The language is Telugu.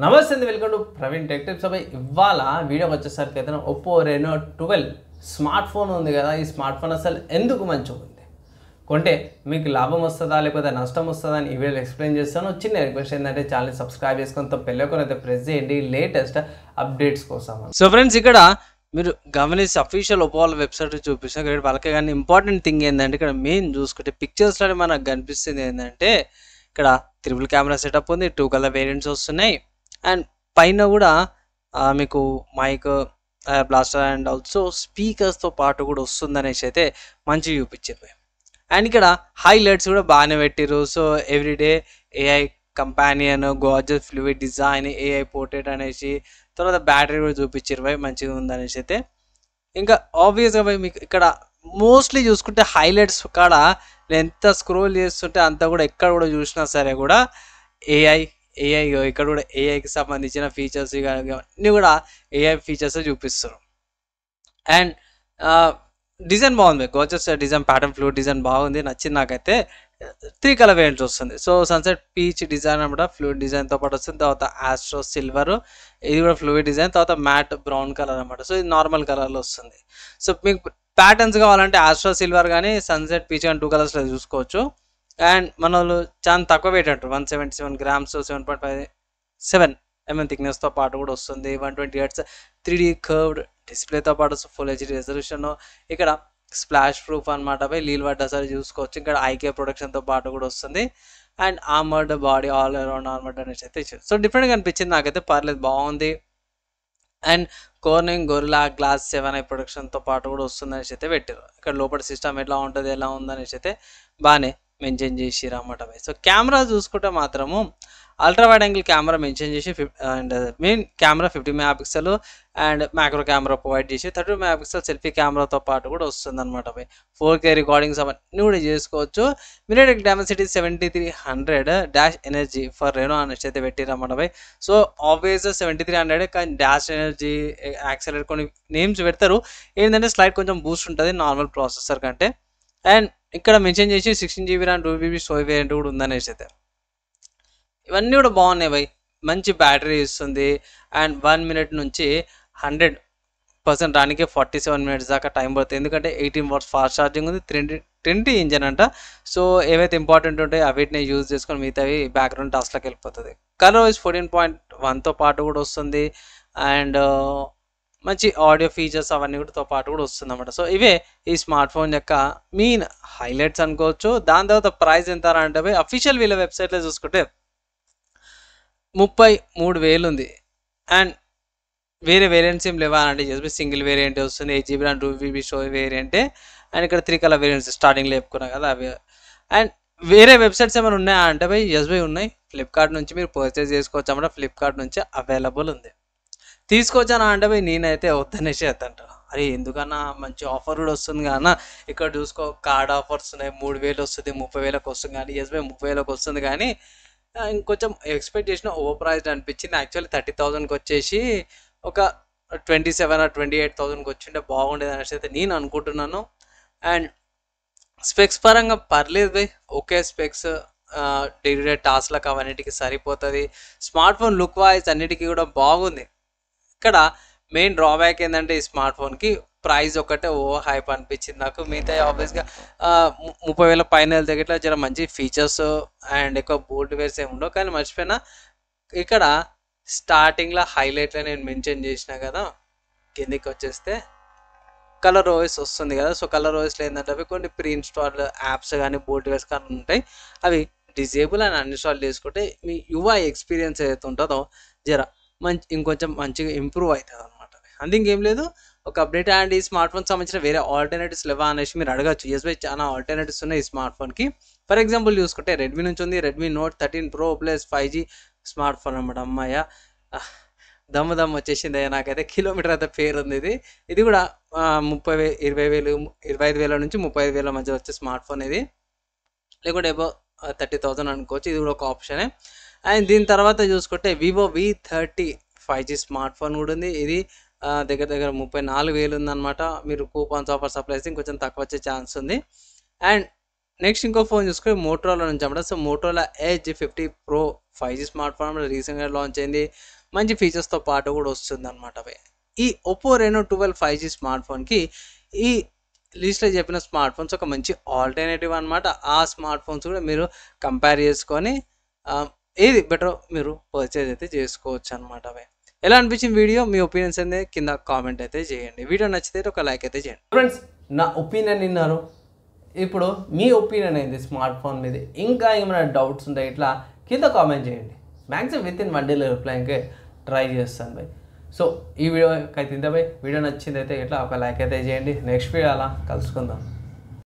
నమస్తే అండి, welcome to Praveen tech tips. అబ్బాయి ఇవాళ వీడియోకి వచ్చేసరికి అయితే ఒప్పో రెనో 12 స్మార్ట్ ఫోన్ ఉంది కదా. ఈ స్మార్ట్ ఫోన్ అసలు ఎందుకు మంచిగా ఉంది, కొంటే మీకు లాభం వస్తుందా లేకపోతే నష్టం వస్తుందా అని ఈ వీడియోలో ఎక్స్ప్లెయిన్ చేస్తాను. చిన్న రిక్వెస్ట్ ఏంటంటే ఛానల్ సబ్స్క్రైబ్ చేసుకొని బెల్ అయితే ప్రెస్ చేయండి లేటెస్ట్ అప్డేట్స్ కోసం. సో ఫ్రెండ్స్, ఇక్కడ మీరు గమనిస్తే అఫీషియల్ ఒప్పో వాళ్ళ వెబ్సైట్ చూపిస్తాను ఇక్కడ వాళ్ళకి. కానీ ఇంపార్టెంట్ థింగ్ ఏంటంటే ఇక్కడ మెయిన్ చూసుకుంటే పిక్చర్స్లో మనకు కనిపిస్తుంది ఏంటంటే ఇక్కడ ట్రిపుల్ కెమెరా సెటప్ ఉంది, 2 కలర్ వేరియంట్స్ వస్తున్నాయి. అండ్ పైన కూడా మీకు మైక్ బ్లాస్టర్ అండ్ ఆల్సో స్పీకర్స్తో పాటు కూడా వస్తుందనేసి అయితే మంచిగా చూపించారు. అండ్ ఇక్కడ హైలైట్స్ కూడా బాగానే పెట్టారు. So everyday AI companion, gorgeous fluid design, AI portrait అనేసి, తర్వాత బ్యాటరీ కూడా చూపించారు భయ్ మంచిగా ఉందనేసి అయితే. ఇంకా ఆబ్వియస్గా భయ్ మీకు ఇక్కడ మోస్ట్లీ చూసుకుంటే హైలైట్స్ కాడ నేను ఎంత స్క్రోల్ చేస్తుంటే అంతా కూడా ఎక్కడ కూడా చూసినా సరే కూడా ఏఐ ఇక్కడ కూడా ఏఐకి సంబంధించిన ఫీచర్స్ అన్నీ కూడా ఏఐ ఫీచర్స్ చూపిస్తారు. అండ్ డిజైన్ బాగుంది, గోచర్స్ డిజైన్, ప్యాటర్న్ ఫ్లూయిడ్ డిజైన్ బాగుంది, నచ్చింది నాకైతే. 3 కలర్ వేరియంట్స్ వస్తుంది. సో సన్సెట్ పీచ్ డిజైన్ అనమాట, ఫ్లూయిడ్ డిజైన్తో పాటు వస్తుంది. తర్వాత ఆస్ట్రో సిల్వర్, ఇది కూడా ఫ్లూయిడ్ డిజైన్. తర్వాత మ్యాట్ బ్రౌన్ కలర్ అనమాట. సో ఇది నార్మల్ కలర్లో వస్తుంది. సో మీకు ప్యాటర్న్స్ కావాలంటే ఆస్ట్రో సిల్వర్ కానీ సన్సెట్ పీచ్ కానీ 2 కలర్స్లో చూసుకోవచ్చు. అండ్ మన వాళ్ళు చాలా తక్కువ వెయిట్ అంటారు, 177 గ్రామ్స్, 7.57 mm థిక్నెస్తో పాటు కూడా వస్తుంది. 120 Hz 3D కర్వ్డ్ డిస్ప్లేతో పాటు ఫుల్ హెచ్డి రెజల్యూషన్. ఇక్కడ స్ప్లాష్ ప్రూఫ్ అనమాట, పై లీల్ పడ్డా సరే చూసుకోవచ్చు. ఇక్కడ ఐకే ప్రొడక్షన్తో పాటు కూడా వస్తుంది. And armoured body, all around armoured అనేసి అయితే ఇచ్చారు. సో డిఫరెంట్గా అనిపించింది నాకైతే, పర్లేదు బాగుంది. And Corning Gorilla Glass 7i ప్రొడక్షన్తో పాటు కూడా వస్తుంది అనేసి అయితే పెట్టారు. ఇక్కడ లోపల సిస్టమ్ ఎట్లా ఉంటుంది, ఎలా ఉందనేసి అయితే బాగానే మెన్షన్ చేసిరు అన్నమాట. సో కెమెరా చూసుకుంటే మాత్రము ultra wide angle camera mention చేసి, and main camera 50 MP and macro camera provide చేసి 30 MP సెల్ఫీ కెమెరాతో పాటు కూడా వస్తుంది అనమాట. 4K రికార్డింగ్స్ అవన్నీ కూడా చేసుకోవచ్చు. మినిట్ Dimensity 7300 dash energy for Reno అనేసి అయితే పెట్టిరన్నమాట. సో ఆబ్వియస్ 7300 కానీ డాష్ ఎనర్జీ, యాక్సలరేట్ కొన్ని నేమ్స్ పెడతారు. ఏంటంటే స్లైడ్ కొంచెం బూస్ట్ ఉంటుంది నార్మల్ ప్రాసెసర్ కంటే. అండ్ ఇక్కడ మెన్షన్ చేసి 16GB RAM 2GB storage variant కూడా ఉందనేసి అయితే. ఇవన్నీ కూడా బాగున్నాయి భయ్, మంచి బ్యాటరీ ఇస్తుంది. అండ్ 1 minute నుంచి 100% రానికి 47 minutes దాకా టైం పడుతుంది. ఎందుకంటే 18 watts ఫాస్ట్ ఛార్జింగ్ ఉంది, 20 ఇంజన్ అంట. సో ఏవైతే ఇంపార్టెంట్ ఉంటాయో అవిటిని యూజ్ చేసుకొని మిగతావి బ్యాక్గ్రౌండ్ టాస్క్లోకి వెళ్ళిపోతుంది. కలర్ వైజ్ 14.1తో పాటు కూడా వస్తుంది. అండ్ మంచి ఆడియో ఫీచర్స్ అవన్నీ కూడా పాటు కూడా వస్తుంది అన్నమాట. సో ఇవే ఈ స్మార్ట్ ఫోన్ యొక్క మెయిన్ హైలైట్స్ అనుకోవచ్చు. దాని తర్వాత ప్రైస్ ఎంత అంటే అఫీషియల్ వీళ్ళ వెబ్సైట్లో చూసుకుంటే 33,000 ఉంది. అండ్ వేరే వేరియంట్స్ ఏం లేవా అంటే జస్ట్ సింగిల్ వేరియంట్ వస్తుంది, 8GB RAM 2GB storage వేరియంటే. And ఇక్కడ 3 కలర్ వేరియంట్స్ స్టార్టింగ్లో చెప్పుకున్నాం కదా అవి. అండ్ వేరే వెబ్సైట్స్ ఏమైనా ఉన్నాయా అంటే ఎస్బై ఉన్నాయి. ఫ్లిప్కార్ట్ నుంచి మీరు పర్చేస్ చేసుకోవచ్చు అన్నమాట. ఫ్లిప్కార్ట్ నుంచి అవైలబుల్ ఉంది. తీసుకొచ్చానా అంటే నేనైతే వద్దనేసి వద్దంట. అరే ఎందుకన్నా మంచి ఆఫర్ కూడా వస్తుంది కానీ ఇక్కడ చూసుకో, కార్డ్ ఆఫర్స్ ఉన్నాయి. 3,000 వస్తుంది, 30,000కి వస్తుంది. కానీ ఎస్బై 30,000కి వస్తుంది. కానీ ఇంకొంచెం ఎక్స్పెక్ట్ చేసిన ఓవర్ ప్రైస్డ్ అనిపించింది. యాక్చువల్లీ 30,000కి వచ్చేసి ఒక 27 or 28,000కి వచ్చింటే బాగుండేది అనేసి అయితే నేను అనుకుంటున్నాను. అండ్ స్పెక్స్ పరంగా పర్లేదు భయ్, okay specs day to day టాస్క్లకు అవన్నిటికి సరిపోతుంది. స్మార్ట్ ఫోన్ లుక్ వైజ్ అన్నిటికీ కూడా బాగుంది. ఇక్కడ మెయిన్ డ్రాబ్యాక్ ఏంటంటే ఈ స్మార్ట్ ఫోన్కి ప్రైస్ ఒకటే ఓవర్ హైప్ అనిపించింది నాకు. మిగతా ఆబ్వియస్గా 30,000 పైన వెళ్తే ఇట్లా జర మంచి ఫీచర్స్ అండ్ ఎక్కువ బోర్డ్ వేర్స్ ఏమి ఉండవు. కానీ మర్చిపోయినా ఇక్కడ స్టార్టింగ్లో హైలైట్లో నేను మెన్షన్ చేసిన కదా, కిందికి వచ్చేస్తే కలర్ ఓఎస్ వస్తుంది కదా. సో కలర్ ఓఎస్లో ఏంటంటే అవి కొన్ని ప్రీ ఇన్స్టాల్ యాప్స్ కానీ బోర్డ్ వేర్స్ కానీ ఉంటాయి. అవి డిజేబుల్ అండ్ అన్ఇన్స్టాల్ చేసుకుంటే మీ యూఐ ఎక్స్పీరియన్స్ ఏదైతే ఉంటుందో జర ఇంకొంచెం మంచిగా ఇంప్రూవ్ అవుతుంది అనమాట. అంతే ఇంకేం లేదు, ఒక అప్డేట్. అండ్ ఈ స్మార్ట్ ఫోన్ సంబంధించిన వేరే ఆల్టర్నేటివ్స్ లేవా అనేసి మీరు అడగచ్చు. ఎస్బై చాలా ఆల్టర్నేటివ్స్ ఉన్నాయి ఈ స్మార్ట్ ఫోన్కి. ఫర్ ఎగ్జాంపుల్ చూసుకుంటే రెడ్మీ నుంచి ఉంది, Redmi note 13 Pro plus 5G smart phone అనమాట. అమ్మాయ దమ్ వచ్చేసింది నాకైతే. కిలోమీటర్ అయితే పేరు ఉంది. ఇది కూడా 25,000 నుంచి 35,000 మధ్య వచ్చే స్మార్ట్ ఫోన్ ఇది, లేకుంటే ఏవో 30,000 అనుకోవచ్చు. ఇది కూడా ఒక ఆప్షనే. అండ్ దీని తర్వాత చూసుకుంటే Vivo V30 5G smart phone కూడా ఉంది. ఇది దగ్గర 34,000 ఉందన్నమాట. మీరు కూపన్స్ ఆఫర్స్ అప్లై చేస్తే ఇంకొంచెం తక్కువ వచ్చే ఛాన్స్ ఉంది. అండ్ నెక్స్ట్ ఇంకో ఫోన్ చూసుకొని మోటరోలా నుంచి అన్నమాట. So Motorola edge 50 pro 5G smart phone రీసెంట్గా లాంచ్ అయింది. మంచి ఫీచర్స్తో పాటు కూడా వస్తుంది అనమాట. ఈ ఒప్పో రెనో 12 5G స్మార్ట్ ఫోన్కి ఈ లిస్ట్లో చెప్పిన స్మార్ట్ ఫోన్స్ ఒక మంచి ఆల్టర్నేటివ్ అనమాట. ఆ స్మార్ట్ ఫోన్స్ కూడా మీరు కంపేర్ చేసుకొని ఏది బెటర్ మీరు పర్చేజ్ అయితే చేసుకోవచ్చు అనమాట. ఎలా అనిపించింది వీడియో, మీ ఒపీనియన్స్ అనేది కింద కామెంట్ అయితే చేయండి. వీడియో నచ్చితే ఒక లైక్ అయితే చేయండి. ఫ్రెండ్స్, నా ఒపీనియన్ విన్నారు. ఇప్పుడు మీ ఒపీనియన్ ఏంది స్మార్ట్ ఫోన్ మీద? ఇంకా ఏమైనా డౌట్స్ ఉంటాయి ఇట్లా కింద కామెంట్ చేయండి. మ్యాక్సిమం విత్ ఇన్ 1 day రిప్లైకి ట్రై చేస్తాను బై. సో ఈ వీడియో అయితే ఇంత బై. వీడియో నచ్చింది అయితే ఇట్లా ఒక లైక్ అయితే చేయండి. నెక్స్ట్ వీడియో అలా కలుసుకుందాం.